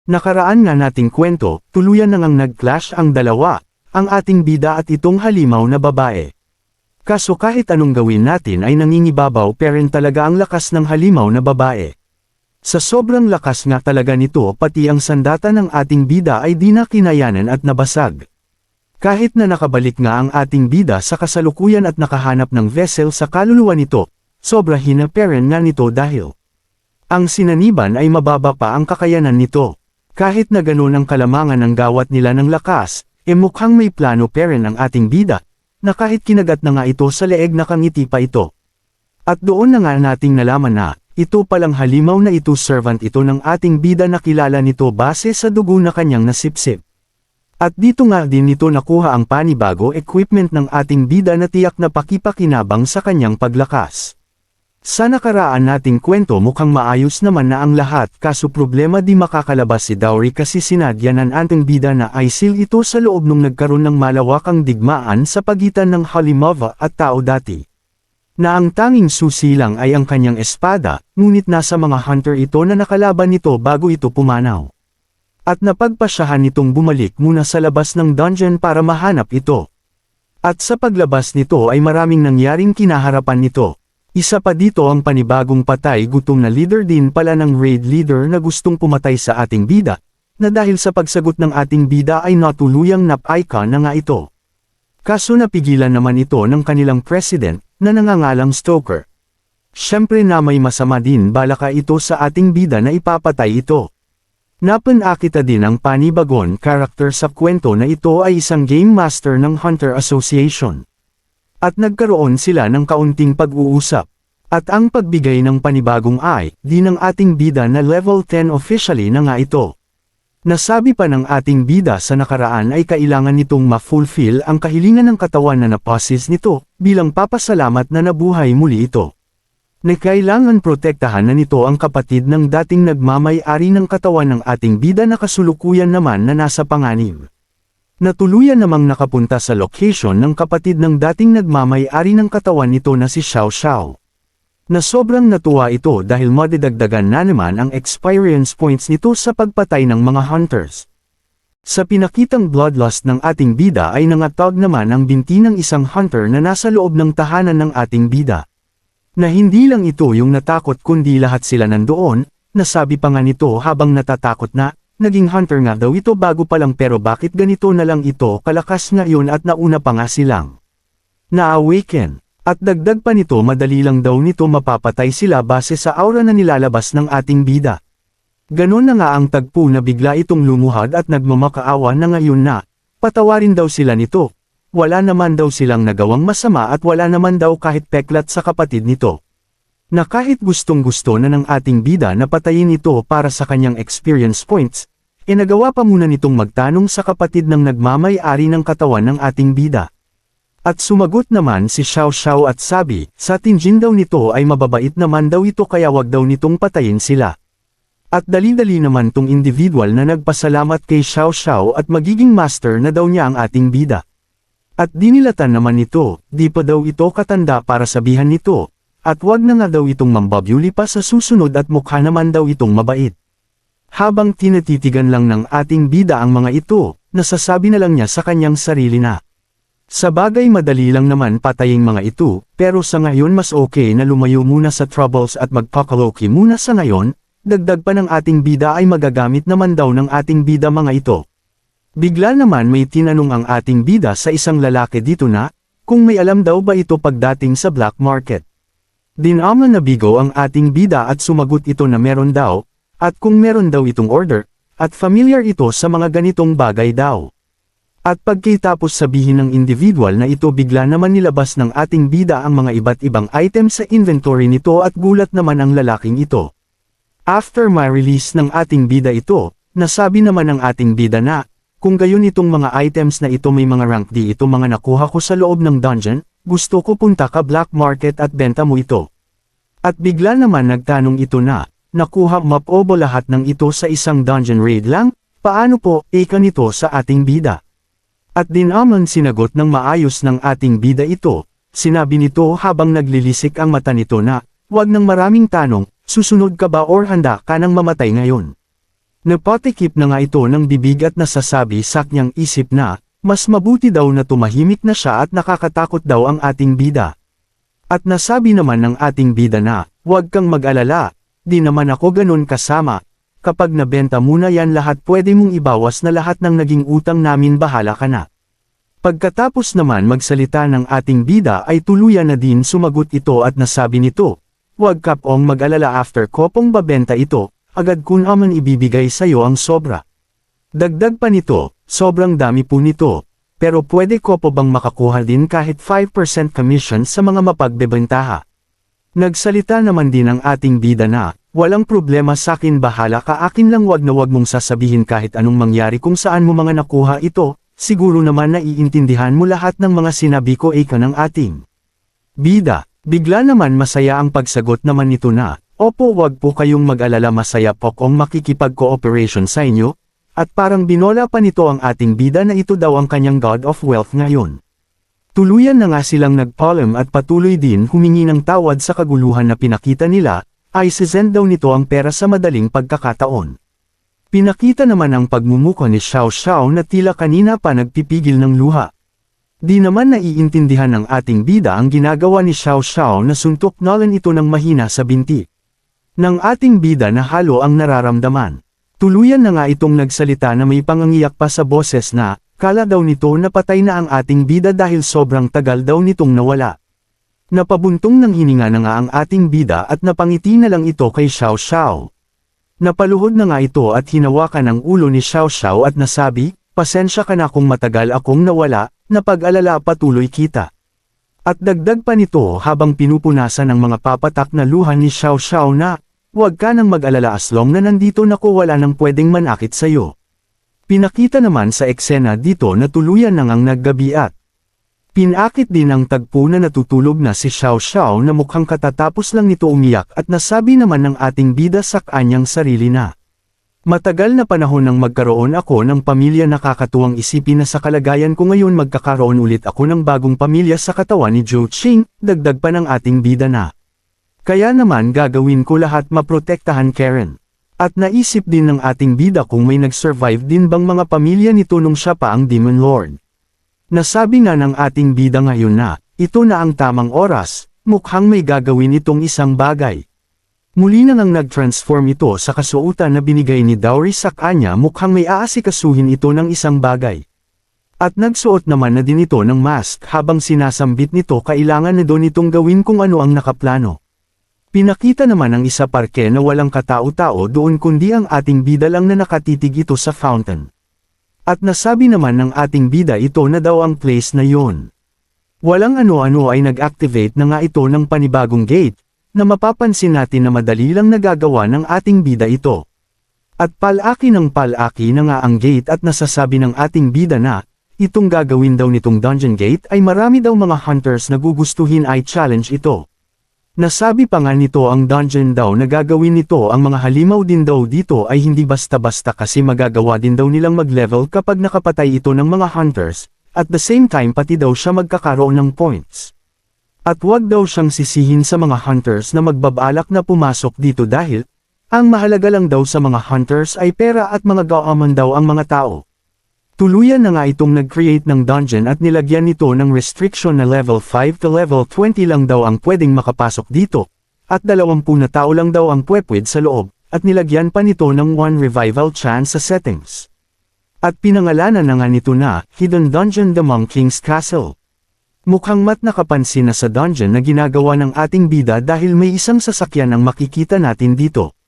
Nakaraan nga nating kwento, tuluyan na ngang nag-clash ang dalawa, ang ating bida at itong halimaw na babae. Kaso kahit anong gawin natin ay nangingibabaw pa rin talaga ang lakas ng halimaw na babae. Sa sobrang lakas nga talaga nito pati ang sandata ng ating bida ay di na kinayanan at nabasag. Kahit na nakabalik nga ang ating bida sa kasalukuyan at nakahanap ng vessel sa kaluluwa nito, sobra hina pa rin nga nito dahil ang sinaniban ay mababa pa ang kakayanan nito. Kahit na ganoon ang kalamangan ng gawat nila ng lakas, mukhang may plano pa rin ang ating bida, na kahit kinagat na nga ito sa leeg nakangiti pa ito. At doon na nga nating nalaman na, ito palang halimaw na ito servant ito ng ating bida na kilala nito base sa dugo na kanyang nasipsip. At dito nga din nito nakuha ang panibago equipment ng ating bida na tiyak na pakipakinabang sa kanyang paglakas. Sa nakaraan nating kwento mukhang maayos naman na ang lahat kaso problema di makakalabas si Dowry kasi sinadya ng ating bida na isil ito sa loob nung nagkaroon ng malawakang digmaan sa pagitan ng Halimava at tao dati. Na ang tanging susi lang ay ang kanyang espada, ngunit nasa mga hunter ito na nakalaban nito bago ito pumanaw. At napagpasyahan nitong bumalik muna sa labas ng dungeon para mahanap ito. At sa paglabas nito ay maraming nangyaring kinaharapan nito. Isa pa dito ang panibagong patay gutom na leader din pala ng raid leader na gustong pumatay sa ating bida, na dahil sa pagsagot ng ating bida ay natuluyang nap-icon na nga ito. Kaso napigilan naman ito ng kanilang president, na nangangalang Stoker. Siyempre na may masama din balaka ito sa ating bida na ipapatay ito. Napanakita din ang panibagon character sa kwento na ito ay isang game master ng Hunter Association. At nagkaroon sila ng kaunting pag-uusap. At ang pagbigay ng panibagong ID ng ating bida na level 10 officially na nga ito. Nasabi pa ng ating bida sa nakaraan ay kailangan nitong ma-fulfill ang kahilingan ng katawan na napossess nito, bilang papasalamat na nabuhay muli ito. Na kailangan protektahan na nito ang kapatid ng dating nagmamay-ari ng katawan ng ating bida na kasulukuyan naman na nasa panganib. Natuluyan namang nakapunta sa location ng kapatid ng dating nagmamay-ari ng katawan nito na si Xiao Xiao. Na sobrang natuwa ito dahil madidagdagan na naman ang experience points nito sa pagpatay ng mga hunters. Sa pinakitang bloodlust ng ating bida ay nangatag naman ang binti ng isang hunter na nasa loob ng tahanan ng ating bida. Na hindi lang ito yung natakot kundi lahat sila nandoon, nasabi pa nga nito habang natatakot na, naging hunter nga daw ito bago pa lang pero bakit ganito na lang ito kalakas ngayon at nauna pa nga silang na-awaken. At dagdag pa nito madali lang daw nito mapapatay sila base sa aura na nilalabas ng ating bida. Ganon na nga ang tagpo na bigla itong lumuhad at nagmamakaawa na ngayon na, patawarin daw sila nito. Wala naman daw silang nagawang masama at wala naman daw kahit peklat sa kapatid nito. Na kahit gustong-gusto na ng ating bida na patayin ito para sa kanyang experience points, nagawa pa muna nitong magtanong sa kapatid ng nagmamay-ari ng katawan ng ating bida. At sumagot naman si Xiao Xiao at sabi, sa tinjin daw nito ay mababait naman daw ito kaya wag daw nitong patayin sila. At dali-dali naman tong individual na nagpasalamat kay Xiao Xiao at magiging master na daw niya ang ating bida. At dinilatan naman nito, di pa daw ito katanda para sabihan nito, at wag na nga daw itong mambabyuli pa sa susunod at mukha naman daw itong mabait. Habang tinatitigan lang ng ating bida ang mga ito, nasasabi na lang niya sa kanyang sarili na. Sa bagay madali lang naman pataying mga ito, pero sa ngayon mas okay na lumayo muna sa troubles at magpakaloki muna sa ngayon, dagdag pa ng ating bida ay magagamit naman daw ng ating bida mga ito. Bigla naman may tinanong ang ating bida sa isang lalaki dito na, kung may alam daw ba ito pagdating sa black market. Dinaman na bigo ang ating bida at sumagot ito na meron daw, at kung meron daw itong order, at familiar ito sa mga ganitong bagay daw. At pagkatapos sabihin ng individual na ito bigla naman nilabas ng ating bida ang mga iba't ibang items sa inventory nito at gulat naman ang lalaking ito. After ma-release ng ating bida ito, nasabi naman ng ating bida na, kung gayon itong mga items na ito may mga rank D ito mga nakuha ko sa loob ng dungeon, gusto ko punta ka black market at benta mo ito. At bigla naman nagtanong ito na, nakuha mapobo lahat ng ito sa isang dungeon raid lang, paano po, nito sa ating bida? At dinaman sinagot ng maayos ng ating bida ito, sinabi nito habang naglilisik ang mata nito na, wag ng maraming tanong, susunod ka ba or handa ka nang mamatay ngayon? Napatikip na nga ito ng bibig at nasasabi sa kanyang isip na, mas mabuti daw na tumahimik na siya at nakakatakot daw ang ating bida. At nasabi naman ng ating bida na, huwag kang mag-alala, di naman ako ganun kasama, kapag nabenta mo na yan lahat pwede mong ibawas na lahat ng naging utang namin bahala ka na. Pagkatapos naman magsalita ng ating bida ay tuluyan na din sumagot ito at nasabi nito, huwag ka pong mag-alala after ko pong babenta ito, agad ko naman ibibigay sa'yo ang sobra. Dagdag pa nito, sobrang dami po nito, pero pwede ko po bang makakuha din kahit 5% commission sa mga mapagbebentaha? Nagsalita naman din ang ating bida na, walang problema sakin bahala ka akin lang wag na wag mong sasabihin kahit anong mangyari kung saan mo mga nakuha ito, siguro naman naiintindihan mo lahat ng mga sinabi ko ka ng ating bida. Bigla naman masaya ang pagsagot naman nito na, opo wag po kayong mag-alala masaya po kong makikipag-cooperation sa inyo, at parang binola pa nito ang ating bida na ito daw ang kanyang God of Wealth ngayon. Tuluyan na nga silang nagpalm at patuloy din humingi ng tawad sa kaguluhan na pinakita nila, ay sisend daw nito ang pera sa madaling pagkakataon. Pinakita naman ang pagmumuko ni Xiao Xiao na tila kanina pa nagpipigil ng luha. Di naman naiintindihan ng ating bida ang ginagawa ni Xiao Xiao na suntok nalan ito ng mahina sa binti ng ating bida na halo ang nararamdaman. Tuluyan na nga itong nagsalita na may pangangiyak pa sa boses na, kala daw nito na patay na ang ating bida dahil sobrang tagal daw nitong nawala. Napabuntong ng hininga na nga ang ating bida at napangiti na lang ito kay Xiao Xiao. Napaluhod na nga ito at hinawakan ang ulo ni Xiao Xiao at nasabi, pasensya ka na kung matagal akong nawala, napag-alala patuloy kita. At dagdag pa nito habang pinupunasan ng mga papatak na luha ni Xiao Xiao na, huwag ka nang mag-alala as long na nandito na ko wala nang pwedeng manakit sa'yo. Pinakita naman sa eksena dito na tuluyan na ngang naggabi at pinakit din ang tagpo na natutulog na si Xiao Xiao na mukhang katatapos lang nito umiyak at nasabi naman ng ating bida sa kanyang sarili na, matagal na panahon nang magkaroon ako ng pamilya nakakatuwang isipin na sa kalagayan ko ngayon magkakaroon ulit ako ng bagong pamilya sa katawan ni Zhou Qing, dagdag pa ng ating bida na. Kaya naman gagawin ko lahat maprotektahan Karen. At naisip din ng ating bida kung may nag-survive din bang mga pamilya nito nung siya pa ang Demon Lord. Nasabi nga ng ating bida ngayon na, ito na ang tamang oras, mukhang may gagawin itong isang bagay. Muli na ngang nag-transform ito sa kasuotan na binigay ni Dowry sa kanya mukhang may aasikasuhin ito ng isang bagay. At nagsuot naman na din ito ng mask habang sinasambit nito kailangan na doon itong gawin kung ano ang nakaplano. Pinakita naman ang isa parke na walang katao-tao doon kundi ang ating bida lang na nakatitig ito sa fountain. At nasabi naman ng ating bida ito na daw ang place na yon. Walang ano-ano ay nag-activate na nga ito ng panibagong gate, na mapapansin natin na madali lang nagagawa ng ating bida ito. At palaki ng palaki na nga ang gate at nasasabi ng ating bida na, itong gagawin daw nitong dungeon gate ay marami daw mga hunters na gugustuhin ay challenge ito. Nasabi pa nga nito ang dungeon daw na gagawin nito ang mga halimaw din daw dito ay hindi basta-basta kasi magagawa din daw nilang mag-level kapag nakapatay ito ng mga hunters, at the same time pati daw siya magkakaroon ng points. At wag daw siyang sisihin sa mga hunters na magbabalak na pumasok dito dahil, ang mahalaga lang daw sa mga hunters ay pera at mga gaaman daw ang mga tao. Tuluyan na nga itong nag-create ng dungeon at nilagyan nito ng restriction na level 5 to level 20 lang daw ang pwedeng makapasok dito, at 20 na tao lang daw ang pwede sa loob, at nilagyan pa nito ng 1 revival chance sa settings. At pinangalanan na nga nito na, Hidden Dungeon The Monk King's Castle. Mukhang nakapansin na sa dungeon na ginagawa ng ating bida dahil may isang sasakyan ang makikita natin dito.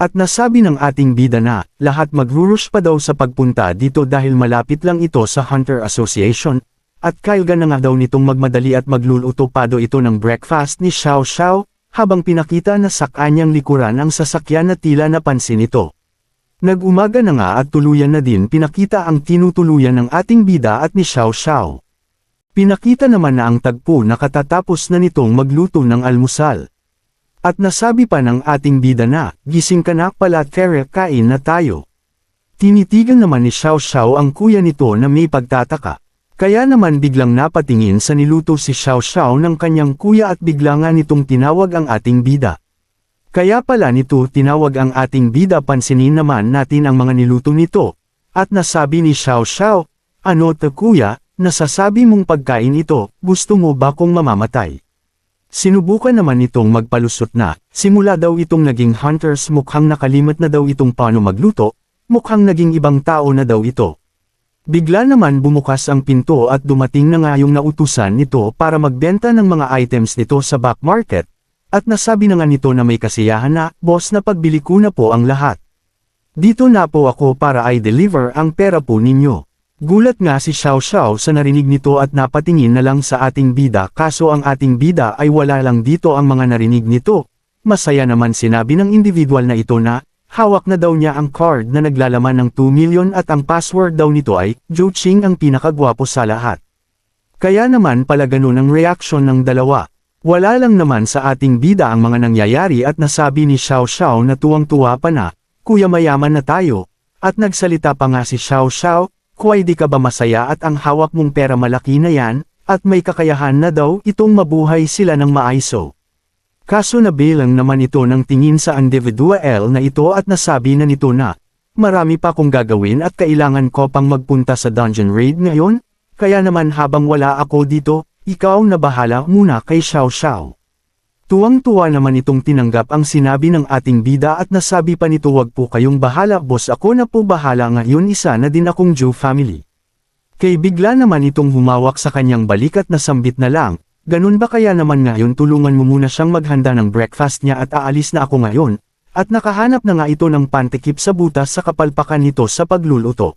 At nasabi ng ating bida na, lahat magrurush pa daw sa pagpunta dito dahil malapit lang ito sa Hunter Association, at kailga na nga daw nitong magmadali at magluluto pa daw ito ng breakfast ni Xiao Xiao, habang pinakita na sa kanyang likuran ang sasakyan na tila napansin ito. Nag-umaga na nga at tuluyan na din pinakita ang tinutuluyan ng ating bida at ni Xiao Xiao. Pinakita naman na ang tagpo na katatapos na nitong magluto ng almusal. At nasabi pa ng ating bida na, gising ka na pala Tere kain na tayo. Tinitigan naman ni Xiao Xiao ang kuya nito na may pagtataka. Kaya naman biglang napatingin sa niluto si Xiao Xiao ng kanyang kuya at bigla nga nitong tinawag ang ating bida. Kaya pala nito tinawag ang ating bida, pansinin naman natin ang mga niluto nito. At nasabi ni Xiao Xiao, ano to kuya, nasasabi mong pagkain ito, gusto mo ba kong mamamatay? Sinubukan naman itong magpalusot na, simula daw itong naging hunters, mukhang nakalimot na daw itong paano magluto, mukhang naging ibang tao na daw ito. Bigla naman bumukas ang pinto at dumating na nga yung nautusan nito para magbenta ng mga items nito sa back market. At nasabi na nga nito na may kasiyahan na, boss na pagbili ko na po ang lahat. Dito na po ako para i-deliver ang pera po ninyo. Gulat nga si Xiao Xiao sa narinig nito at napatingin na lang sa ating bida, kaso ang ating bida ay wala lang dito ang mga narinig nito. Masaya naman sinabi ng individual na ito na, hawak na daw niya ang card na naglalaman ng 2 million at ang password daw nito ay, Zhou Qing ang pinakagwapo sa lahat. Kaya naman pala ganun ang reaksyon ng dalawa. Wala lang naman sa ating bida ang mga nangyayari at nasabi ni Xiao Xiao na tuwang-tuwa pa na, kuya mayaman na tayo. At nagsalita pa nga si Xiao Xiao, kuya di ka ba masaya at ang hawak mong pera malaki na yan, at may kakayahan na daw itong mabuhay sila ng maayos. Kaso nabilang naman ito ng tingin sa individual na ito at nasabi na nito na, marami pa kong gagawin at kailangan ko pang magpunta sa dungeon raid ngayon, kaya naman habang wala ako dito, ikaw na bahala muna kay Xiao Xiao. Tuwang-tuwa naman itong tinanggap ang sinabi ng ating bida at nasabi pa nito, wag po kayong bahala boss, ako na po bahala ngayon, isa na din akong Zhou family. Kay bigla naman itong humawak sa kanyang balikat na sambit na lang, ganun ba kaya naman ngayon tulungan mo muna siyang maghanda ng breakfast niya at aalis na ako ngayon, at nakahanap na nga ito ng pantikip sa butas sa kapalpakan nito sa pagluluto.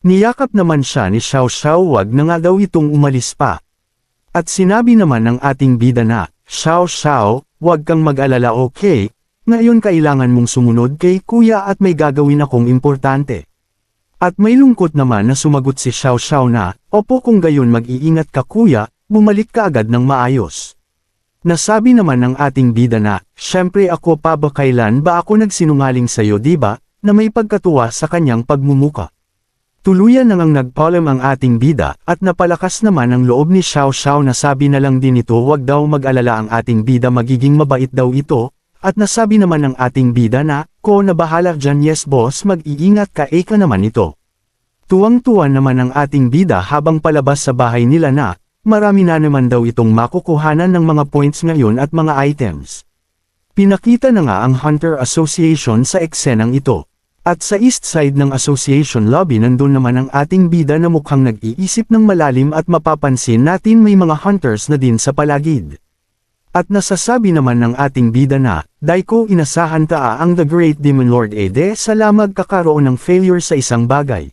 Niyakap naman siya ni Xiao Xiao, wag na nga daw itong umalis pa. At sinabi naman ng ating bida na, Xiao Xiao, huwag kang mag-alala, okay? Ngayon kailangan mong sumunod kay kuya at may gagawin akong importante. At may lungkot naman na sumagot si Xiao Xiao na, opo kung gayon mag-iingat ka kuya, bumalik ka agad ng maayos. Nasabi naman ng ating bida na, syempre ako pa ba, kailan ba ako nagsinungaling sa'yo diba, na may pagkatuwa sa kanyang pagmumuka. Tuluyan na ngang nagpaalam ang ating bida at napalakas naman ang loob ni Xiao Xiao, nasabi na lang din ito wag daw mag-alala ang ating bida, magiging mabait daw ito, at nasabi naman ng ating bida na, ko na bahala dyan, yes boss, mag-iingat ka, eka naman ito. Tuwang-tuwa naman ang ating bida habang palabas sa bahay nila na, marami na naman daw itong makukuhanan ng mga points ngayon at mga items. Pinakita na nga ang Hunter Association sa eksenang ito. At sa east side ng association lobby nandun naman ang ating bida na mukhang nag-iisip ng malalim at mapapansin natin may mga hunters na din sa palagid. At nasasabi naman ng ating bida na, Daiko inasahan ta ang The Great Demon Lord Ede sa lamag kakaroon ng failure sa isang bagay.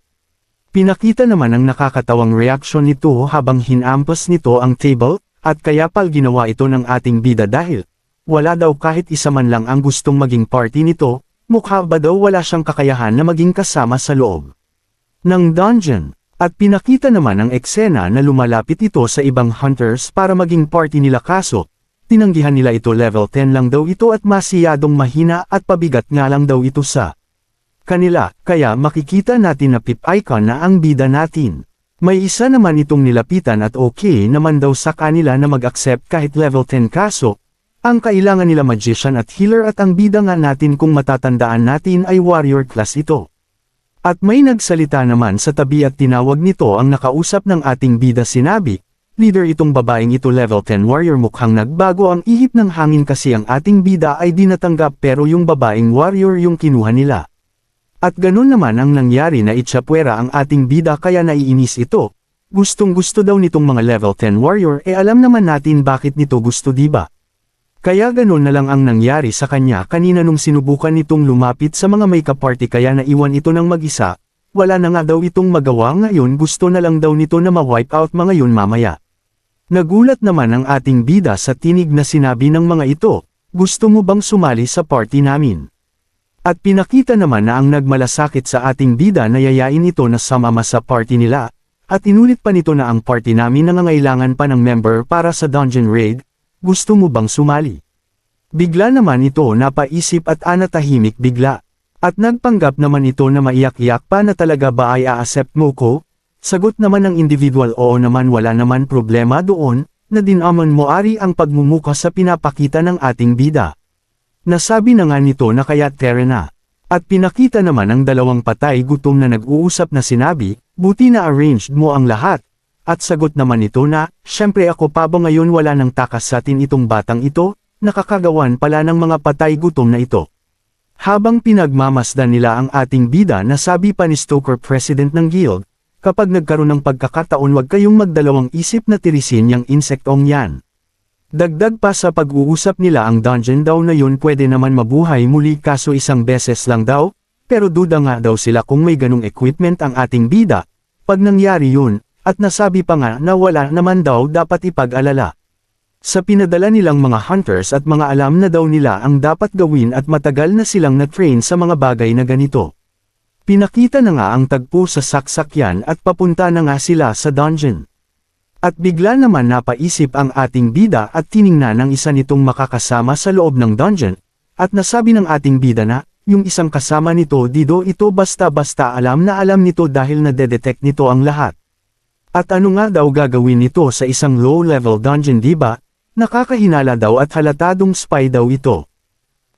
Pinakita naman ang nakakatawang reaksyon nito habang hinampas nito ang table, at kaya pal ginawa ito ng ating bida dahil, wala daw kahit isa man lang ang gustong maging party nito. Mukha ba daw wala siyang kakayahan na maging kasama sa loob ng dungeon, at pinakita naman ang eksena na lumalapit ito sa ibang hunters para maging party nila, kaso, tinanggihan nila ito, level 10 lang daw ito at masyadong mahina at pabigat nga lang daw ito sa kanila, kaya makikita natin na pip icon na ang bida natin. May isa naman itong nilapitan at okay naman daw sa kanila na mag-accept kahit level 10, kaso, ang kailangan nila magician at healer at ang bida nga natin kung matatandaan natin ay warrior class ito. At may nagsalita naman sa tabi at tinawag nito ang nakausap ng ating bida, sinabi, leader itong babaeng ito level 10 warrior, mukhang nagbago ang ihip ng hangin kasi ang ating bida ay dinatanggap pero yung babaeng warrior yung kinuha nila. At ganun naman ang nangyari na itsyapwera ang ating bida kaya naiinis ito. Gustong gusto daw nitong mga level 10 warrior, alam naman natin bakit nito gusto diba? Kaya ganun na lang ang nangyari sa kanya kanina nung sinubukan nitong lumapit sa mga may kaparty, kaya naiwan ito ng mag-isa, wala na nga daw itong magawa ngayon, gusto na lang daw nito na ma-wipe out mga yun mamaya. Nagulat naman ang ating bida sa tinig na sinabi ng mga ito, gusto mo bang sumali sa party namin? At pinakita naman na ang nagmalasakit sa ating bida na yayain ito na sumama sa party nila, at inulit pa nito na ang party namin nangangailangan pa ng member para sa dungeon raid. Gusto mo bang sumali? Bigla naman ito napaisip at anatahimik bigla. At nagpanggap naman ito na maiyak-iyak pa na talaga ba ay a-accept mo ko? Sagot naman ng individual, oo naman, wala naman problema doon, na dinaman mo ari ang pagmumuka sa pinapakita ng ating bida. Nasabi na nga nito na kaya tara na. At pinakita naman ang dalawang patay gutom na nag-uusap na sinabi, buti na arranged mo ang lahat. At sagot naman ito na, syempre ako pa ba ngayon wala nang takas sa atin itong batang ito, nakakagawan pala ng mga patay gutom na ito. Habang pinagmamasdan nila ang ating bida nasabi pa ni Stoker president ng guild, kapag nagkaroon ng pagkakataon wag kayong magdalawang isip na tirisin yang insektong yan. Dagdag pa sa pag-uusap nila ang dungeon daw na yun pwede naman mabuhay muli kaso isang beses lang daw, pero duda nga daw sila kung may ganong equipment ang ating bida, pag nangyari yun, at nasabi pa nga na wala naman daw dapat ipag-alala. Sa pinadala nilang mga hunters at mga alam na daw nila ang dapat gawin at matagal na silang na-train sa mga bagay na ganito. Pinakita na nga ang tagpo sa saksakyan at papunta na nga sila sa dungeon. At bigla naman napaisip ang ating bida at tiningnan ng isa nitong makakasama sa loob ng dungeon, at nasabi ng ating bida na, yung isang kasama nito dido ito basta-basta alam nito dahil nadedetect nito ang lahat. At ano nga daw gagawin nito sa isang low-level dungeon diba? Nakakahinala daw at halatadong spy daw ito.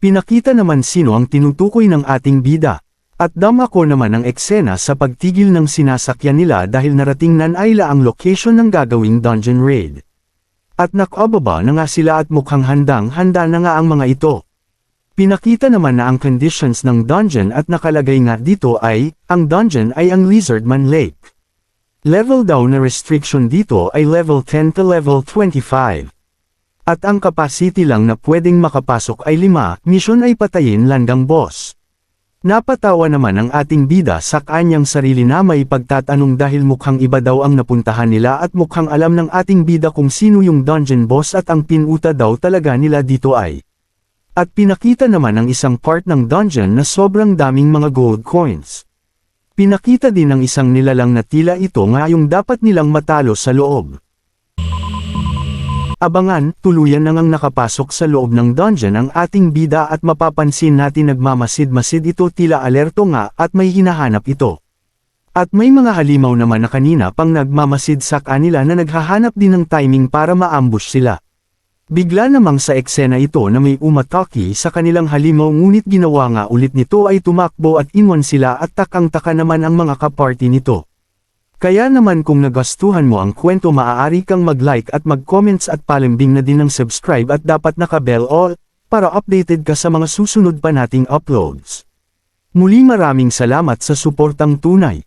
Pinakita naman sino ang tinutukoy ng ating bida. At damako naman ang eksena sa pagtigil ng sinasakyan nila dahil narating nan Ayla ang location ng gagawing dungeon raid. At nakababa na nga sila at mukhang handang-handa na nga ang mga ito. Pinakita naman na ang conditions ng dungeon at nakalagay nga dito ay, ang dungeon ay ang Lizardman Lake. Level daw na restriction dito ay level 10 to level 25. At ang capacity lang na pwedeng makapasok ay 5, mission ay patayin landang boss. Napatawa naman ang ating bida sa kanyang sarili na may pagtatanong dahil mukhang iba daw ang napuntahan nila at mukhang alam ng ating bida kung sino yung dungeon boss at ang pinuta daw talaga nila dito ay. At pinakita naman ang isang part ng dungeon na sobrang daming mga gold coins. Pinakita din ng isang nilalang na tila ito nga yung dapat nilang matalo sa loob. Abangan, tuluyan na ngang nakapasok sa loob ng dungeon ang ating bida at mapapansin natin nagmamasid-masid ito tila alerto nga at may hinahanap ito. At may mga halimaw naman na kanina pang nagmamasid sa kanila na naghahanap din ng timing para maambush sila. Bigla namang sa eksena ito na may umatake sa kanilang halimaw ngunit ginawa nga ulit nito ay tumakbo at inwan sila at takang-taka naman ang mga kaparty nito. Kaya naman kung nagustuhan mo ang kwento maaari kang mag-like at mag-comments at palambing na din ng subscribe at dapat naka-bell all, para updated ka sa mga susunod pa nating uploads. Muli maraming salamat sa suportang tunay.